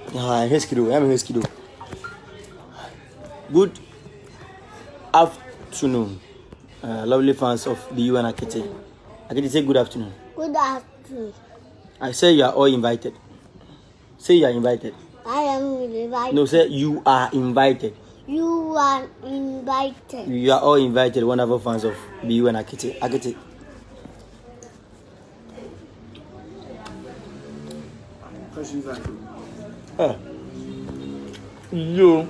I'm Skido. Good afternoon, lovely fans of Beyou and Akete. Akete, say good afternoon. Good afternoon. I say you are all invited. Say you are invited. I am invited. No, say you are invited. You are invited. You are all invited, wonderful fans of Beyou and Akete. Akete. Yo.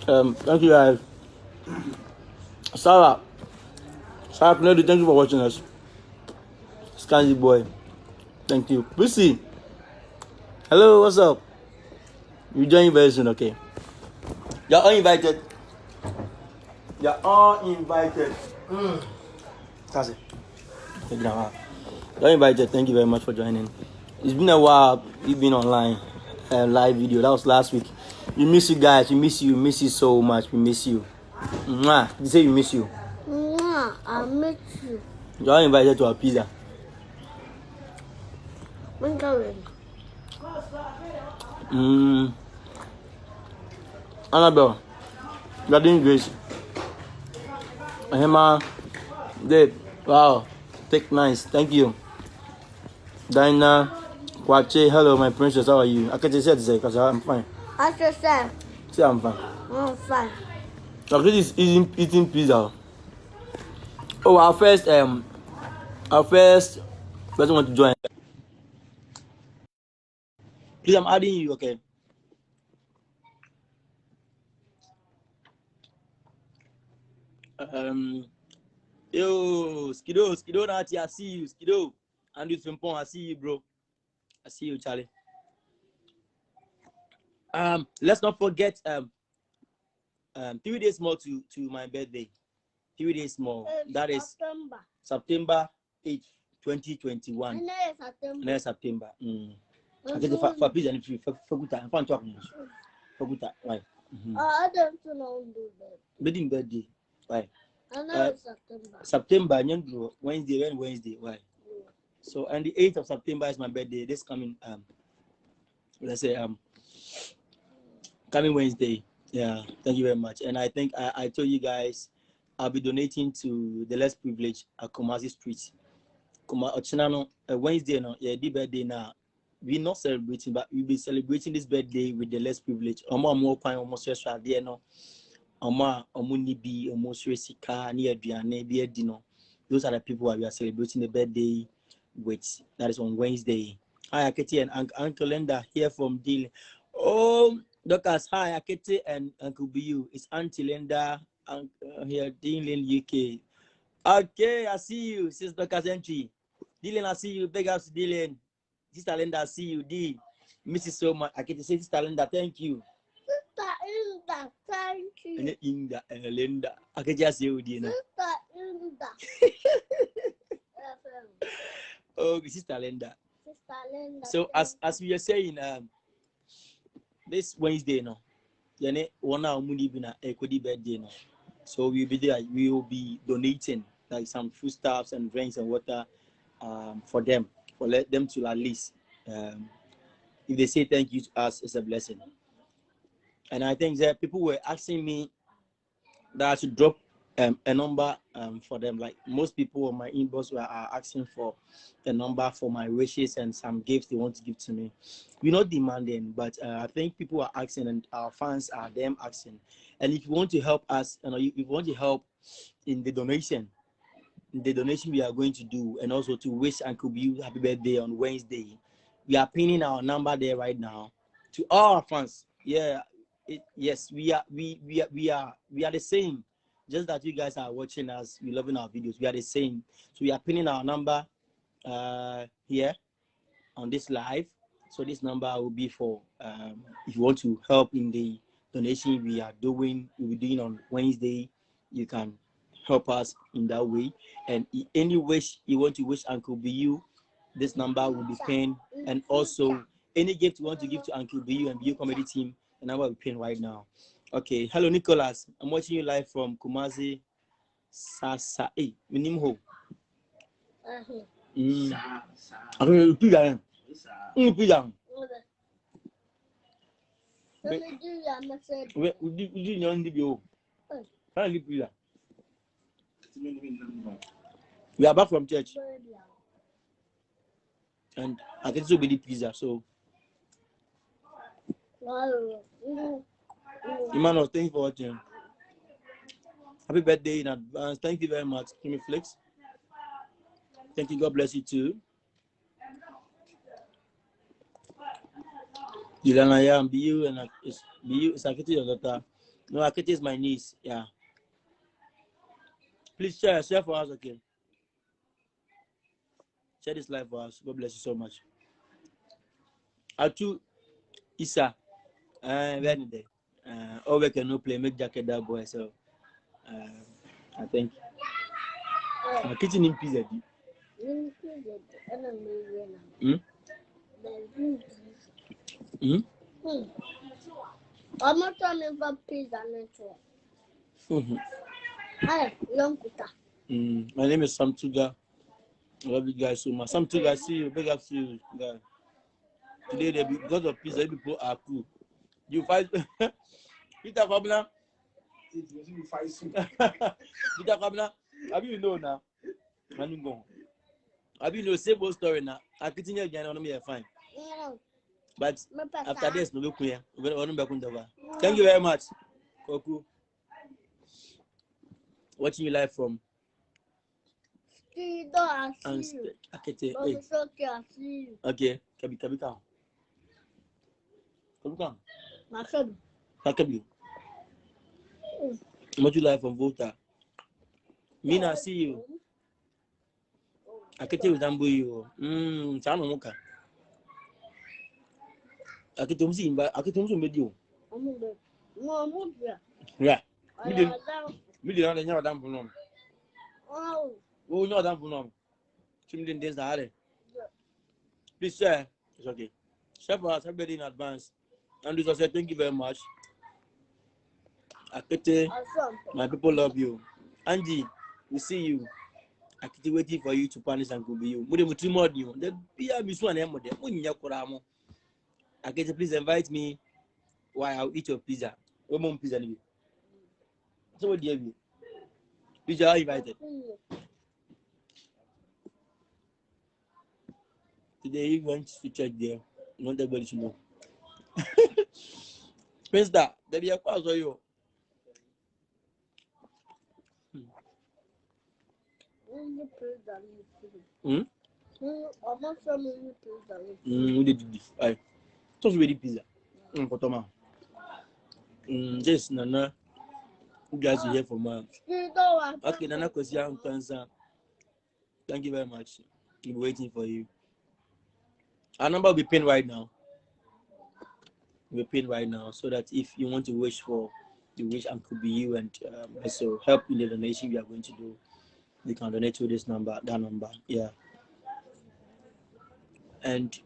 Thank you guys. Sarah, thank you for watching us. Scandy boy, thank you. Lucy, hello, what's up? You join very soon, okay? You're all invited. You're all invited. That's it. You're invited. Thank you very much for joining. It's been a while. We've been online, live video. That was last week. We miss you guys. We miss you. Miss you so much. We miss you. Mwah. You say we miss you. Mwah. I miss you. You're invited to our pizza. When going? Annabelle, you're doing great. Emma, Dave, wow, take nice. Thank you. Dinah, Kwache, hello, my princess. How are you? I can't say it because I'm fine. I just said. Say I'm fine. I'm fine. Okay, is eating pizza. Oh, our first person want to join. Please, I'm adding you. Okay. Yo, Skido, Nati, I see you, Skido. And you Fimpon, I see you, bro. I see you, Charlie. Let's not forget 3 days more to my birthday. 3 days more. That is September 8th, 2021. Next September. Okay, for please and for good time. For good time. Right. I don't know do that. Wedding birthday. Why? September. September, Wednesday. Why? So, and the 8th of September is my birthday. This coming let's say coming Wednesday. Yeah, thank you very much. And I think I told you guys I'll be donating to the less privileged at Kumasi Street. Wednesday, no, yeah, the birthday now. We're not celebrating, but we'll be celebrating this birthday with the less privileged. Almost there, no. Those are the people we are celebrating the birthday with. That is on Wednesday. Hi, Akete and Uncle Linda here from Deal. Oh, Doctors, hi, Akete and Uncle Beyou. It's Auntie Linda here, Dealing UK. Okay, I see you, Sister Doctor's entry. Dylan, I see you. Big ups, Dylan. Sister Linda, I see you. D. Miss you so much. Akete, say Sister Linda, thank you. Sister Linda, thank you. Linda, Linda. Akete, just you, Dina. Sister Linda. Oh, Sister Linda. Sister Linda. So as we are saying, this Wednesday, no, birthday, no. So we'll be there. We will be donating like some foodstuffs and drinks and water for them, for let them to at least if they say thank you to us, it's a blessing. And I think that people were asking me that I should drop a number for them. Like most people on my inbox were asking for a number for my wishes and some gifts they want to give to me. We're not demanding, but I think people are asking, and our fans are them asking. And if you want to help us, if you want to help in the donation we are going to do, and also to wish Uncle Beyou happy birthday on Wednesday, we are pinning our number there right now to all our fans. Yeah, yes, we are the same. Just that you guys are watching us, we loving our videos. We are the same. So we are pinning our number here on this live. So this number will be for if you want to help in the donation we'll be doing on Wednesday. You can help us in that way. And any wish you want to wish Uncle Beyou, this number will be pinned. And also any gift you want to give to Uncle Beyou and Beyou comedy team, the number will be pinned right now. Okay, hello Nicholas. I'm watching you live from Kumasi. Sasa. Hey, my name ho. We do the Beyou. Finally, pizza. We are back from church, and I can still be the pizza. So, Emmanuel, thank you for watching. Happy birthday in advance. Thank you very much, Kimmy Flix. Thank you. God bless you too. Juliana, yeah, and Beyou is Akete your daughter. No, Akete is my niece. Yeah. Please share for us, okay? Share this live for us. God bless you so much. Atu Isa, when day? Oh, we can no play make jacket that boy. So, I think my kitchen in pizza. I'm not talking about pizza. Hi, young Kuta. My name is Sam Tuga. I love you guys so much. Sam Tuga, see you. Big up to you. Guys. Today, because of pizza, people are cool. You fight. Peter Kabla. Peter Kabla. Have you know now? I'm going. Have you know same old story now? I continue again on me fine. But after this, no look here. Thank you very much, Koku. Watching you live from Akete. Okay, Kabi come. Kabi. Watch you live from Volta. Mina, see you. Akete with Beyou. Chano Moka. Akete Msi, Akete Msu Medio. Yeah. Me didn't know damn from. Oh, no, damn from. Children days are. Please share. It's okay. Share for us, everybody in advance. And this was said, thank you very much. Akete, my people love you. Angie, we see you. Akete waiting for you to punish and go be you. The beer is one emode. Akete, please invite me while I'll eat your pizza. One pizza. So what do you have? Pizza are invited. Today you went to church there. Not everybody should know. Prince that there be a cause for you. We did this. I just ready pizza. Potoma. Just Nana. You guys are here for me. Okay, Nana Kosia Kansa. Thank you very much. We're waiting for you. Our number will be pinned right now. We're pinned right now, so that if you want to wish for the wish and could be you and also help in the donation we are going to do, you can donate to this number, that number. Yeah. And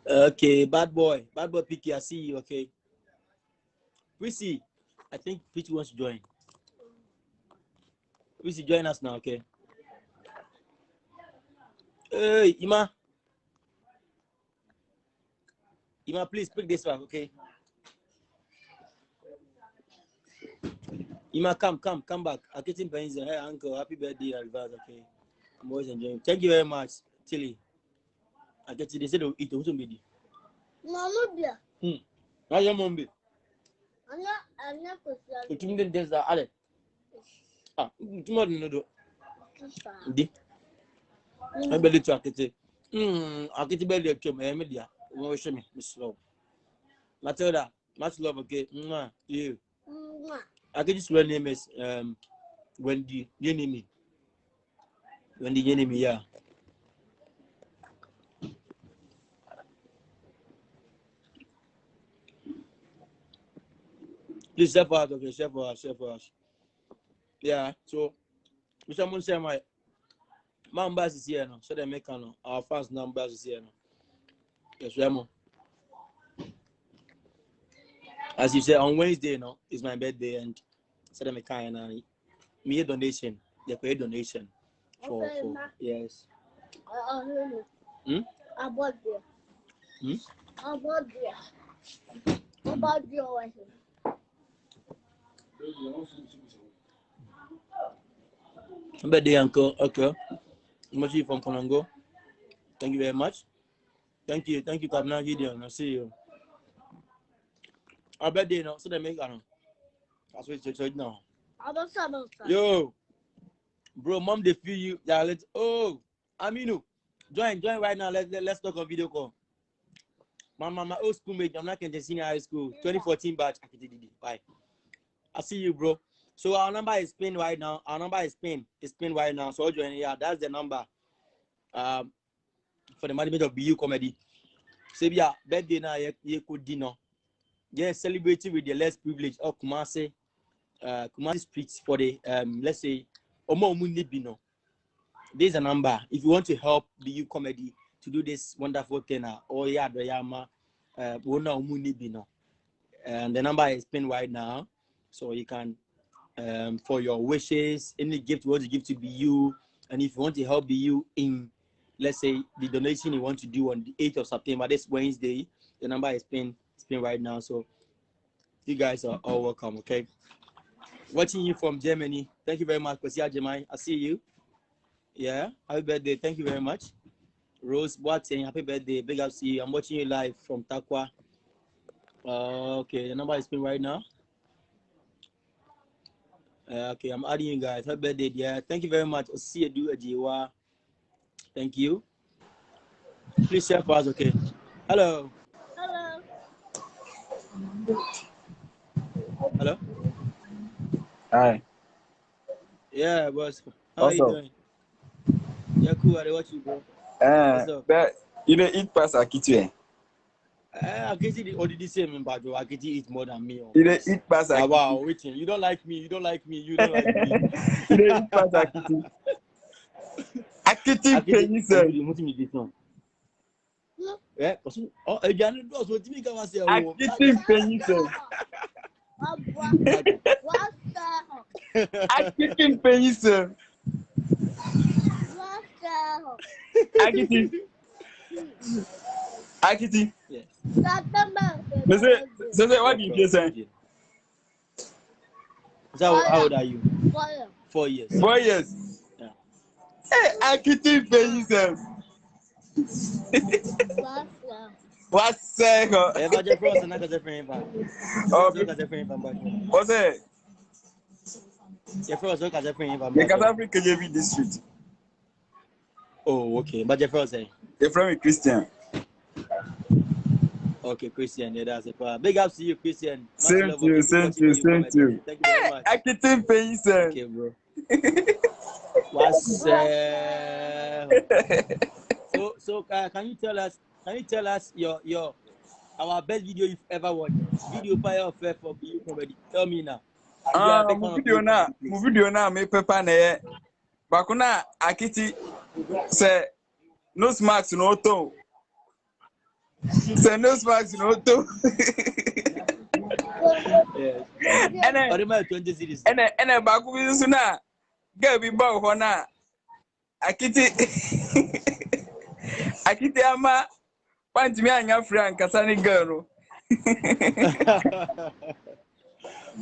okay, bad boy Picky, I see you. Okay. Prissy, I think Prissy wants to join. Prissy, join us now, okay? Hey, Ima, please pick this one, okay? Ima, come back. Akete Mpeninsem, hey uncle, happy birthday in advance, okay? I'm always enjoying. Thank you very much, Tilly. Akete, they said they'll eat also made. Mama, Now your mom be. I'm not You think there's a Ale? Tomorrow no do. Di. I believe to Akete. Akete belly to me media. We show me, Miss Love. Matilda, much love, okay? You. Akete's real name is Wendy Yenimi. Wendy Yenimi, yeah. Please share for us, okay? Share for us. Yeah, so Mr. Munse, my numbers is here now. So they make our fans numbers is here now. Yes, Remo. As you said, on Wednesday, no, is my birthday, and so they make me a donation. They pay donation for yes. I bought there. I bought there. about your Birthday, uncle. Okay. Much from Konongo. Thank you very much. Thank you, Captain Gideon. I see you. Our birthday now, so they make that's what it's now. Yo, bro, mom, they feel you. Yeah, Aminu, join right now. Let's talk on video call. My old schoolmate, I'm not in the senior high school, 2014 batch. Bye. I see you, bro. So our number is pinned right now. It's pinned right now. So join. Yeah, that's the number. For the management of Beyou comedy. Say yeah, birthday now you could dinner. Yeah, celebrating with the less privileged of Kumasi streets for the let's say Omo Mundi Bino. There's a number. If you want to help Beyou comedy to do this wonderful thing, or yeah, the Yama Wona Mundi Bino. And the number is pinned right now. So you can for your wishes, any gift you want to give to Beyou, and if you want to help Beyou in, let's say, the donation you want to do on the 8th of September, this Wednesday, the number is pinned right now. So you guys are all welcome, okay? Watching you from Germany. Thank you very much, Kosia Jemai. I see you. Yeah, happy birthday. Thank you very much. Rose Boateng, happy birthday. Big up to you. I'm watching you live from Takwa. Okay, the number is pinned right now. Okay, I'm adding you guys. Happy birthday, yeah. Thank you very much. See you, do a Jiwa. Thank you. Please share for us, okay? Hello. Hello. Hi. Yeah, boss. How are What's you up? doing? Yeah, cool. I watch you, bro. What's up? You don't eat past Akete. Akete already say me, but Akete eat more than me. You don't eat past Akete. Wow, waiting. You don't like me. You don't like me. You don't like me. You don't eat past Akete. Akete Mpeninsem. Yeah, oh, again, those what me can say. Akete Mpeninsem. Akete Mpeninsem. Akete. Yes. Say what do you say? So how old are you? 4 years. 4 years. Yeah. Hey, Akete Mpeninsem. What's that? But your friends are not a friend. What's that? Your friends are a friend. You can't have KJV district. Oh, okay. But your friends say You're from Christian. okay, Christian. Yeah, that's it. Big up to you, Christian. Same to you. Thank you very much. Akete Mpeninsem. Okay, bro. What's so can you tell us your our best video you've ever watched? Video fire fair for Beyou comedy. Tell me now. Video na me pepa na ye. Bakuna Akete say no smacks no to. Say no smacks no to. Yes. And baku bi so na girl bi ba ho na Akete Akete ama panti me anya friend kasa ni girl no.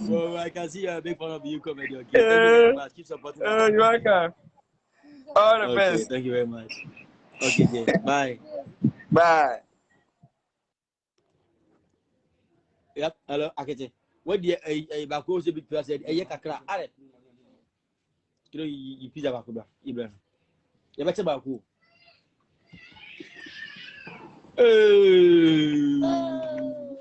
So I can see you're a big fan of Beyou comedy. Okay, thank you very much. Keep supporting. You're welcome. All the best. Thank you very much. Okay, yeah. Bye. Bye. Yep. Hello, Akete. What the Bako say big person? Kakra. Ale. You know you pizza Bako bra. Ibrahim. You better Bako.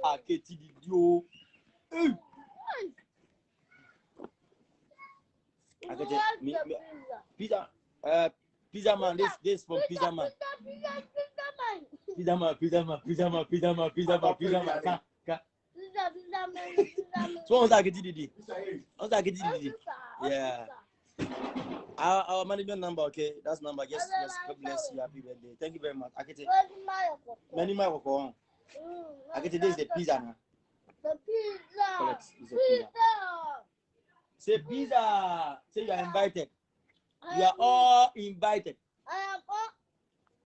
Akete didio. Pizza man, this from Pizza man. Pizza man. So what's Akete? Yeah. Our management number, okay? That's number. Yes, God bless you. Happy birthday. Thank you very much. Akete. Many more for Akete, this is the pizza now. The pizza. Correct. It's a pizza. Say pizza. Say you are invited. You are all invited. I am all